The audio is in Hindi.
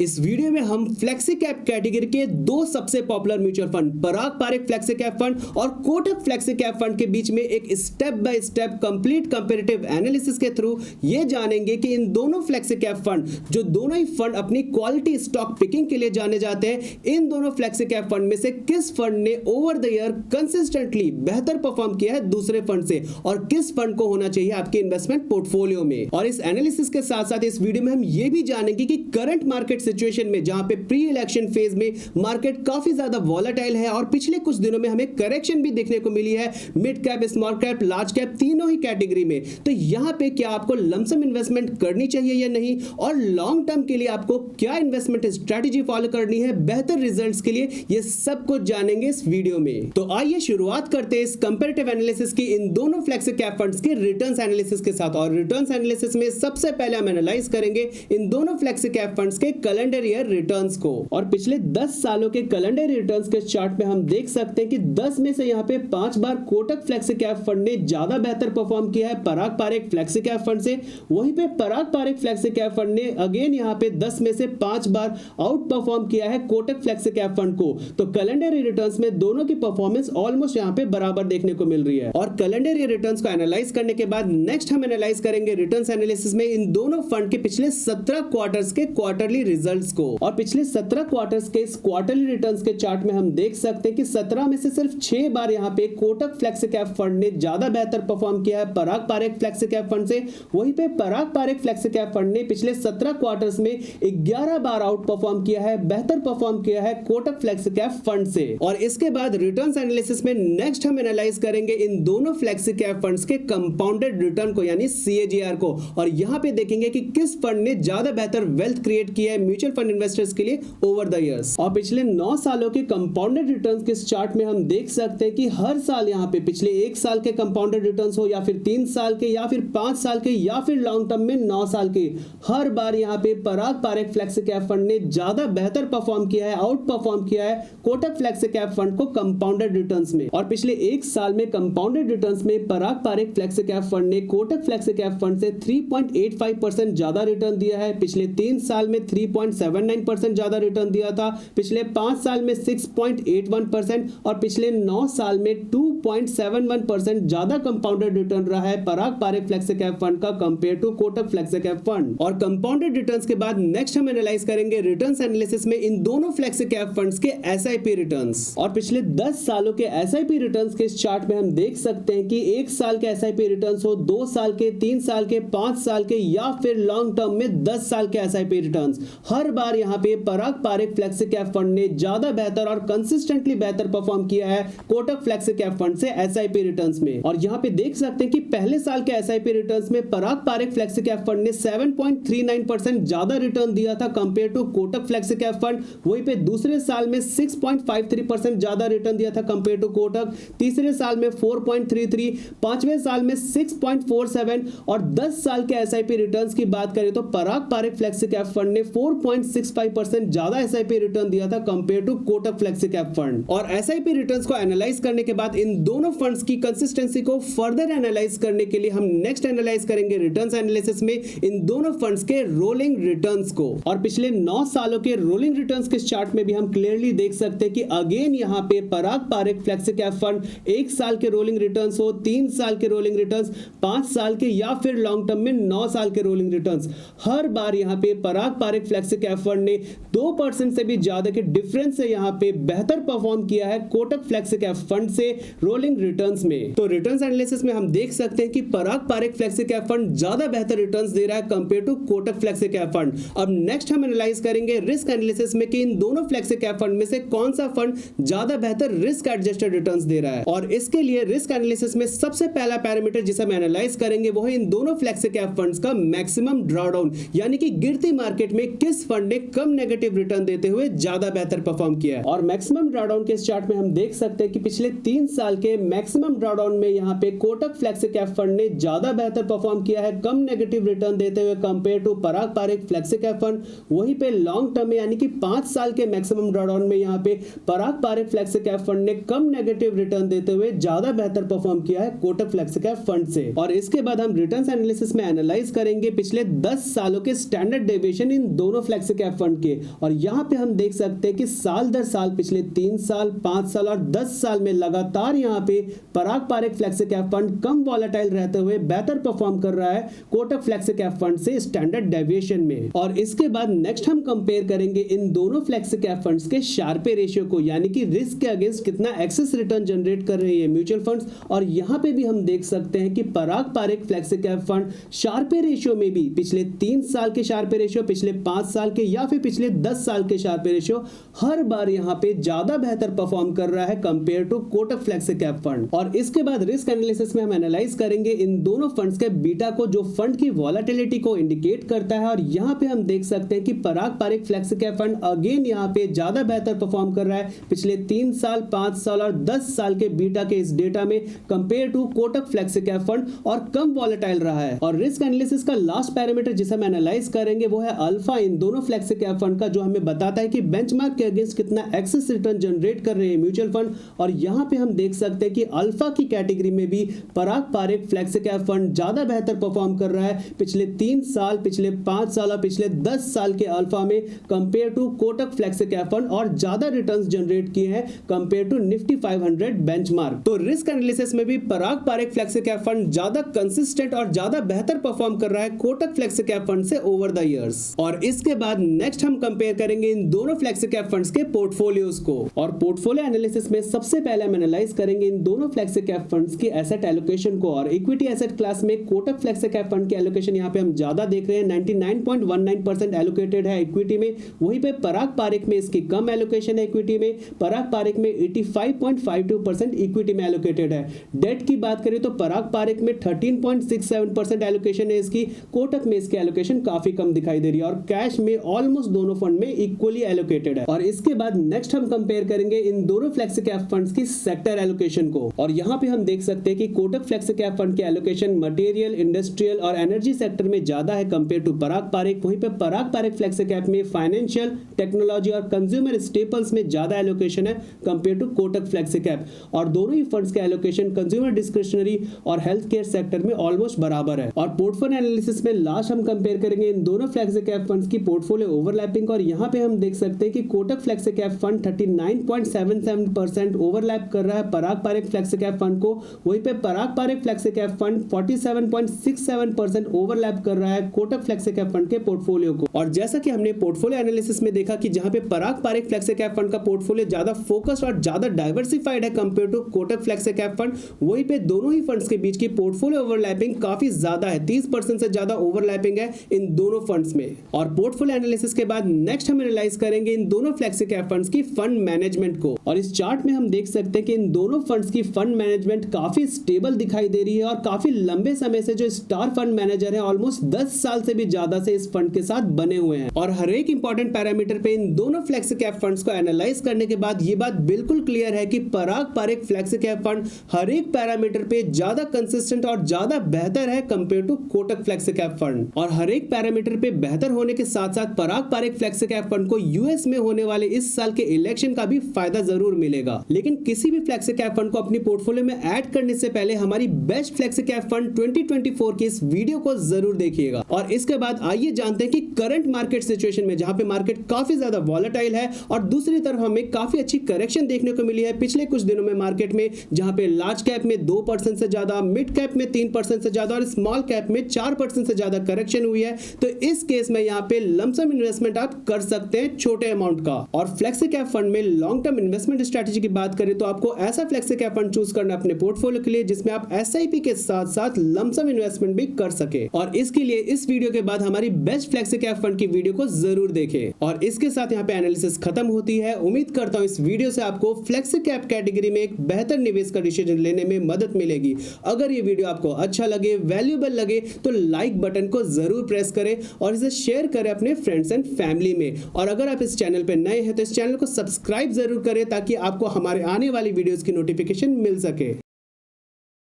इस वीडियो में हम फ्लेक्सी कैप कैटेगरी के दो सबसे पॉपुलर म्यूचुअल फंड पराग पारेख फ्लेक्सी कैप फंड और कोटक फ्लेक्सी कैप फंड के बीच में एक step by step complete comparative analysis के थ्रू ये जानेंगे कि इन दोनों फ्लेक्सी कैप फंड, जो दोनों ही फंड अपनी क्वालिटी स्टॉक पिकिंग के लिए जाने जाते हैं, इन दोनों फ्लेक्सी कैप फंड में से किस फंड ने ओवर द ईयर कंसिस्टेंटली बेहतर परफॉर्म किया है दूसरे फंड से, और किस फंड को होना चाहिए आपके इन्वेस्टमेंट पोर्टफोलियो में। और इस एनालिसिस के साथ साथ इस वीडियो में हम ये भी जानेंगे कि करंट मार्केट सिचुएशन में, जहां पे प्री इलेक्शन फेज में मार्केट काफी ज्यादा वॉलेटाइल है और पिछले कुछ दिनों में हमें करेक्शन भी देखने को मिली है mid cap, small cap, large cap तीनों ही कैटेगरी में, तो यहां पे क्या आपको लमसम इन्वेस्टमेंट करनी चाहिए या नहीं, और लॉन्ग टर्म के लिए आपको क्या इन्वेस्टमेंट स्ट्रेटेजी फॉलो करनी है बेहतर रिजल्ट्स के लिए, ये सब कुछ जानेंगे इस वीडियो में। तो आइए शुरुआत करते हैं इस कंपैरेटिव एनालिसिस की इन दोनों फ्लेक्सी कैप फंड्स के रिटर्न्स एनालिसिस के साथ। और रिटर्न्स एनालिसिस में सबसे पहले हम एनालाइज करेंगे इन दोनों फ्लेक्सी कैप फंड्स के कैलेंडर ईयर रिटर्न्स को। और पिछले 10 सालों के कैलेंडर रिटर्न्स के चार्ट में हम देख सकते हैं कि 10 में से यहाँ पे 5 बार कोटक फ्लेक्सी कैप फंड ने ज्यादा बेहतर परफॉर्म किया है Parag Parekh flexi cap fund से। वहीं पे Parag Parekh flexi cap fund ने अगेन यहाँ पे 10 में से 5 बार आउट परफॉर्म किया है कोटक फ्लेक्सी कैप फंड को। तो कैलेंडर रिटर्न्स में दोनों की परफॉर्मेंस ऑलमोस्ट यहाँ पे बराबर देखने को मिल रही है। और कैलेंडर रिटर्न्स को एनालाइज करने के बाद नेक्स्ट हम एनालाइज करेंगे रिटर्न्स एनालिसिस में इन दोनों फंड के पिछले 17 क्वार्टर्स के क्वार्टरली रिजल्ट्स को। और पिछले 17 क्वार्टर्स के इस क्वार्टरली रिटर्न्स के चार्ट में हम देख सकते हैं कि 17 में से सिर्फ 6 बार यहाँ पे कोटक फ्लेक्सी कैप फंड ने ज्यादा बेहतर परफॉर्म किया है Parag Parekh flexi cap fund से। वहीं पे Parag Parekh flexi cap fund ने पिछले 17 क्वार्टर्स में 11 बार आउट परफॉर्म किया है, बेहतर परफॉर्म किया है कोटक फ्लेक्सी कैप फंड से। और इसके बाद रिटर्न्स एनालिसिस में नेक्स्ट हम एनालाइज करेंगे इन दोनों फ्लेक्सी कैप फंड्स के कंपाउंडेड रिटर्न को, यानी CAGR को। और यहाँ पे देखेंगे कि किस फंड ने ज्यादा बेहतर वेल्थ क्रिएट किया है म्यूचुअल फंड इन्वेस्टर्स के लिए ओवर द इयर्स। और पिछले 9 सालों के कंपाउंडेड रिटर्न्स के चार्ट में हम देख सकते हैं कि हर साल यहाँ पे पिछले 1 साल के कंपाउंडेड रिटर्न्स हो या फिर 3 साल के या फिर 5 साल के या फिर लॉन्ग टर्म में 9 साल के, हर बार यहाँ पे Parag Parekh flexi cap fund ने ज्यादा बेहतर परफॉर्म किया है, आउट परफॉर्म किया है कोटक फ्लेक्सी कैप फंड को कंपाउंडेड रिटर्न्स में। और पिछले 1 साल में कंपाउंडेड रिटर्न्स में Parag Parekh flexi cap fund ने कोटक फ्लेक्सी कैप फंड से 3.85% ज्यादा रिटर्न दिया है। पिछले 3 साल में 3.79% ज्यादा रिटर्न दिया था। पिछले 5 साल में 6.81% और पिछले 9 साल में 2.71% ज्यादा कंपाउंडेड रिटर्न रहा है Parag Parekh flexi cap fund का compare to Kotak flexi cap fund. और कंपाउंडेड रिटर्न्स के बाद नेक्स्ट हम एनालाइज करेंगे रिटर्न्स एनालिसिस में इन दोनों फ्लेक्सी कैप फंड्स के SIP रिटर्न्स। और पिछले 10 सालों के SIP रिटर्न्स के इस चार्ट में हम देख सकते हैं कि 1 साल के SIP रिटर्न्स हो, 2 साल के, 3 साल के, 5 साल के या फिर लॉन्ग टर्म में 10 साल के SIP रिटर्न्स, हर बार यहाँ पे Parag Parekh flexi cap fund ने ज्यादा बेहतर और कंसिस्टेंटली बेहतर परफॉर्म किया है कोटक फ्लेक्सी कैप फंड से SIP रिटर्न्स में। और यहाँ पे देख सकते हैं कि पहले साल के SIP रिटर्न्स में Parag Parekh flexi cap fund ने 7.39% ज्यादा रिटर्न दिया था compare to Kotak flexi cap fund. वहीं पे दूसरे साल में 6.53% ज्यादा रिटर्न दिया था कंपेयर टू कोटक, तीसरे साल में 4.33, पांचवें साल में 6.47 और 10 साल के SIP रिटर्न्स की बात करें तो Parag Parekh flexi cap fund ने 4.65% ज्यादा SIP रिटर्न दिया था compare to Kotak flexi cap fund. और SIP रिटर्न्स को एनालाइज करने के बाद इन दोनों फंड्स की कंसिस्टेंसी को फर्दर एनालाइज करने के लिए हम नेक्स्ट एनालाइज करेंगे रिटर्न्स एनालिसिस में इन दोनों फंड्स के रोलिंग रिटर्न्स को। और पिछले 9 सालों के रोलिंग रिटर्न्स के चार्ट में भी हम क्लियरली देख सकते हैं कि अगेन यहाँ पे Parag Parekh flexi cap fund 1 साल के रोलिंग रिटर्न्स हो, 3 साल के रोलिंग रिटर्न्स, 5 साल के या फिर लॉन्ग टर्म में 9 साल के रोलिंग रिटर्न्स, हर बार यहाँ पे Parag Parekh flexi cap fund ने 2% से भी ज्यादा के डिफरेंस से यहाँ पे बेहतर परफॉर्म किया है कोटक फ्लेक्सी कैप फंड से रोलिंग रिटर्न्स में। तो रिटर्न्स एनालिसिस में हम देख सकते हैं कि Parag Parekh flexi cap fund ज्यादा बेहतर रिटर्न्स दे रहा है compare to Kotak flexi cap fund. अब नेक्स्ट हम एनालाइज करेंगे रिस्क एनालिसिस में कि इन दोनों फ्लेक्सी कैप फंड में से कौन सा फंड ज्यादा बेहतर रिस्क एडजस्टेड रिटर्न्स दे रहा है। और इसके लिए रिस्क एनालिसिस में सबसे पहला पैरामीटर जिसे हम एनालाइज करेंगे वो है इन दोनों फ्लेक्सी कैप फंड्स का मैक्सिमम ड्रॉडाउन, यानी कि गिरती मार्केट में किस फंड ने कम नेगेटिव रिटर्न देते हुए ज्यादा बेहतर परफॉर्म किया है। और मैक्सिमम ड्रॉडाउन के इस चार्ट में हम देख सकते हैं कि पिछले 3 साल के मैक्सिमम ड्रॉडाउन में यहाँ पे कोटक फ्लेक्सी कैप फंड ने ज्यादा बेहतर परफॉर्म किया है कम नेगेटिव रिटर्न देते हुए compare to Parag Parekh flexi cap fund. वहीं पे लॉन्ग टर्म में यानी कि 5 साल के मैक्सिमम ड्रॉडाउन में यहाँ पे Parag Parekh flexi cap fund ने कम नेगेटिव रिटर्न देते हुए ज्यादा बेहतर परफॉर्म किया है कोटक फ्लेक्सी कैप फंड से। और इसके बाद हम रिटर्न्स एनालिसिस में एनालाइज करेंगे पिछले 10 सालों के स्टैंडर्ड डेविएशन इन दोनों फ्लेक्सी कैप फंड के। और यहाँ पे हम देख सकते हैं कि साल दर साल पिछले 3 साल, 5 साल और 10 साल में लगातार यहाँ पे Parag Parekh flexi cap fund कम वॉलेटाइल रहते हुए बेहतर परफॉर्म कर रहा है कोटक फ्लेक्सी कैप फंड से स्टैंडर्ड डेविएशन में। और इसके बाद नेक्स्ट हम कंपेयर करेंगे इन दोनों फ्लेक्सी कैप फंड्स के शार्पे रेशियो को, यानी कि रिस्क के अगेंस्ट कितना एक्सेस रिटर्न जनरेट कर रही है म्यूचुअल फंड्स। और यहाँ पे भी हम देख सकते हैं कि Parag Parekh flexi cap fund Sharpe ratio में भी पिछले 3 साल के शार्पे रेशियो, पिछले 5 साल के या फिर पिछले 10 साल के शार्पे रेशियो हर बार यहाँ पे ज्यादा बेहतर परफॉर्म कर रहा है compare to Kotak flexi cap fund. और इसके बाद रिस्क एनालिसिस में हम एनालाइज करेंगे इन दोनों फंड्स के बीटा को, जो फंड की वॉलेटिलिटी को इंडिकेट करता है। और यहाँ पे हम देख सकते हैं कि Parag Parekh flexi cap fund again यहाँ पे ज्यादा बेहतर परफॉर्म कर रहा है पिछले 3 साल, 5 साल और 10 साल के बीटा के इस डेटा में compare to Kotak flexi cap fund, और कम वॉलेटाइल रहा है। और रिस्क एनालिसिस का लास्ट पैरामीटर जिसे हम एनालाइज करेंगे वो है अल्फा इन दोनों फ्लेक्सी कैप फंड का, जो हमें बताता है कि बेंचमार्क के अगेंस्ट कितना एक्सेस रिटर्न जनरेट कर रहे हैं म्यूचुअल फंड। और यहाँ पे हम देख सकते हैं कि अल्फा की कैटेगरी में भी Parag Parekh flexi cap fund ज्यादा बेहतर परफॉर्म कर रहा है पिछले 3 साल, पिछले 5 साल और पिछले 10 साल के अल्फा में compare to Kotak flexi cap fund, और ज्यादा रिटर्न्स जनरेट किए हैं कंपेयर टू निफ्टी 500 बेंचमार्क। तो रिस्क एनालिसिस में भी Parag Parekh flexi cap fund ज्यादा कंसिस्टेंट और ज्यादा बेहतर परफॉर्म कर रहा है कोटक फ्लेक्सी कैप फंड से ओवर द इयर्स। और इसके बाद नेक्स्ट हम कंपेयर करेंगे इन दोनों फ्लेक्सी कैप फंड्स के पोर्टफोलियोज को। और पोर्टफोलियो एनालिसिस में सबसे पहले हम एनालाइज करेंगे इन दोनों फ्लेक्सी कैप फंड्स की एसेट एलोकेशन को। और इक्विटी एसेट क्लास में कोटक फ्लेक्सी कैप फंड की एलोकेशन यहाँ पे हम ज्यादा देख रहे हैं, 99.19% एलोकेटेड है इक्विटी में। वहीं पे पराग पारेख में इसकी कम एलोकेशन है इक्विटी में, पराग पारेख में 85.52% इक्विटी में एलोकेटेड है। डेट की बात करें तो पराग पारेख में 13.67% एलोकेशन है इसकी, कोटक में इसकी एलोकेशन काफी कम दिखाई दे रही है। और कैश में ऑलमोस्ट दोनों फंड में इक्वली एलोकेटेड है। और इसके बाद नेक्स्ट हम कंपेयर करेंगे इन दोनों फ्लेक्सी कैप फंड्स की सेक्टर एलोकेशन को। और यहाँ पे हम देख सकते हैं कि कोटक फ्लेक्सी कैप फंड की एलोकेशन मटेरियल, इंडस्ट्रियल और एनर्जी सेक्टर में ज्यादा है कंपेयर टू पराग पारेख। वहीं पे पराग पारेख फ्लेक्सी कैप में फाइनेंशियल, टेक्नोलॉजी और कंज्यूमर स्टेपल्स में ज्यादा एलोकेशन है compare to Kotak flexi cap. और दोनों ही फंड्स का एलोकेशन कंज्यूमर डिस्क्रिशनरी और हेल्थ केयर सेक्टर में ऑलमोस्ट बराबर है। और पोर्टफोलियो एनालिसिस में लास्ट हम कंपेयर करेंगे इन दोनों फ्लेक्सी कैप फंड्स की पोर्टफोलियो ओवरलैपिंग। और यहाँ पे हम देख सकते हैं कि Kotak flexi cap fund 39.77% overlap कर रहा है Parag Parekh flexi cap fund को। वहीं पे Parag Parekh flexi cap fund 47.67% overlap कर रहा है कोटक फ्लेक्सी कैप फंड के पोर्टफोलियो को। और जैसा कि हमने पोर्टफोलियो एनालिसिस में देखा कि जहां पे Parag Parekh flexi cap fund का पोर्टफोलियो ज्यादा फोकस्ड और ज्यादा डाइवर्सिफाइड है compare to Kotak flexi cap fund, वहीं पे दोनों ही फंड्स के बीच की पोर्टफोलियो ओवरलैपिंग काफी ज्यादा है, 30% से ज्यादा ओवरलैपिंग है इन दोनों फंड्स में। और पोर्टफोलियो एनालिसिस के बाद नेक्स्ट हम एनालाइज करेंगे इन दोनों फ्लेक्सी कैप फंड्स की फंड मैनेजमेंट को। और इस चार्ट में हम देख सकते हैं कि इन दोनों फंड्स की फंड मैनेजमेंट काफी स्टेबल दिखाई दे रही है। और काफी लंबे समय से जो स्टार फंड मैनेजर है ऑलमोस्ट 10 साल से भी ज्यादा से इस फंड के साथ बने हुए हैं। और हर एक इंपॉर्टेंट पैरामीटर पे इन दोनों फ्लेक्सी कैप फंड्स को एनालाइज करने के बाद ये बात बिल्कुल क्लियर है कि Parag Parekh flexi cap fund हर एक पैरामीटर पे ज्यादा कंसिस्टेंट और ज्यादा बेहतर है compare to Kotak flexi cap fund. और हर एक पैरामीटर पे बेहतर होने के साथ साथ पराग पारेख फ्लेक्सी कैप फंड को यूएस में होने वाले इस साल के इलेक्शन का भी फायदा जरूर मिलेगा। लेकिन किसी भी फ्लेक्सी कैप फंड को अपनी पोर्टफोलियो में ऐड करने से पहले हमारी बेस्ट फ्लेक्सी कैप फंड 2024 की इस वीडियो को जरूर देखिएगा। और इसके बाद आइए जानते हैं कि करंट मार्केट सिचुएशन में जहां पे मार्केट काफी ज्यादा वॉलेटाइल है और दूसरी तरफ हमें काफी अच्छी करेक्शन देखने को मिली है पिछले कुछ दिनों में मार्केट में, जहां पे लार्ज कैप में 2% से ज्यादा, मिड कैप में 3% से ज्यादा और स्मॉल कैप में 4% से ज्यादा करेक्शन हुई है। तो इस केस में यहाँ पे लमसम इन्वेस्टमेंट आप कर सकते हैं छोटे अमाउंट का। और फ्लेक्सी कैप फंड में लॉन्ग टर्म इन्वेस्टमेंट स्ट्रेटेजी की बात करें तो आपको ऐसा फ्लेक्सी कैप फंड चूज करना अपने पोर्टफोलियो के लिए जिसमें आप एसआईपी के साथ साथ लमसम इन्वेस्टमेंट भी कर सके। और इसके लिए इस वीडियो के बाद हमारी बेस्ट फ्लेक्सी कैप फंड की वीडियो को जरूर देखें। और इसके साथ यहाँ पे एनालिसिस खत्म होती है। उम्मीद करता हूँ इस वीडियो से आपको फ्लेक्सी कैप कैटेगरी में एक बेहतर निवेश का डिसीजन लेने में मदद मिलेगी। अगर ये वीडियो आपको अच्छा लगे, वैल्यूएबल लगे तो लाइक बटन को जरूर प्रेस करें और इसे शेयर करें अपने फ्रेंड्स एंड फैमिली में। और अगर आप इस चैनल पे नए हैं तो इस चैनल को सब्सक्राइब जरूर करें ताकि आपको हमारे आने वाली वीडियोस की नोटिफिकेशन मिल सके।